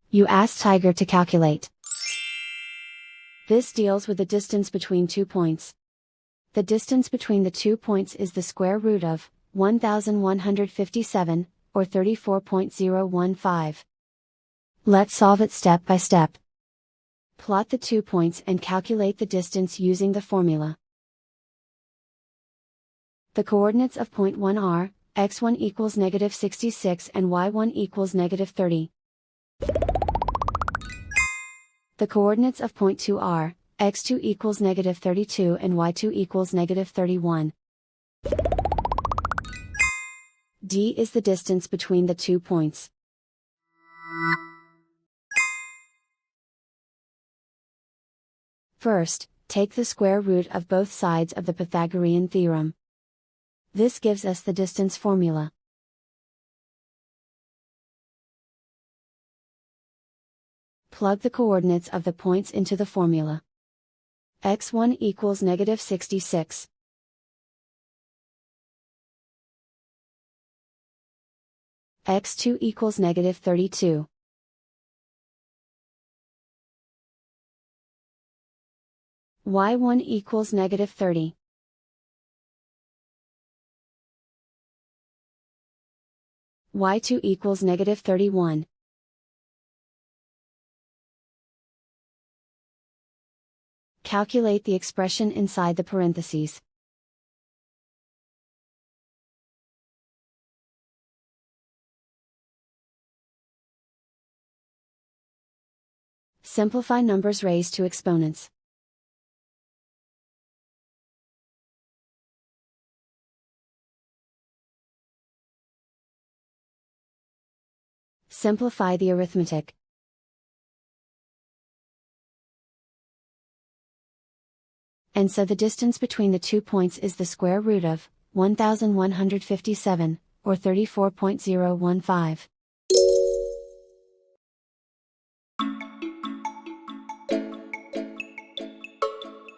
You ask Tiger to calculate. This deals with the distance between 2 points. The distance between the 2 points is the square root of 1157, or 34.015. Let's solve it step by step. Plot the 2 points and calculate the distance using the formula. The coordinates of point 1 are, x1 equals negative 66 and y1 equals negative 30. The coordinates of point 2 are, x2 equals negative 32 and y2 equals negative 31. D is the distance between the 2 points. First, take the square root of both sides of the Pythagorean theorem. This gives us the distance formula. Plug the coordinates of the points into the formula. x1 equals negative 66. x2 equals negative 32. y1 equals negative 30. y2 equals negative 31. Calculate the expression inside the parentheses. Simplify numbers raised to exponents. Simplify the arithmetic. And so the distance between the 2 points is the square root of 1157, or 34.015.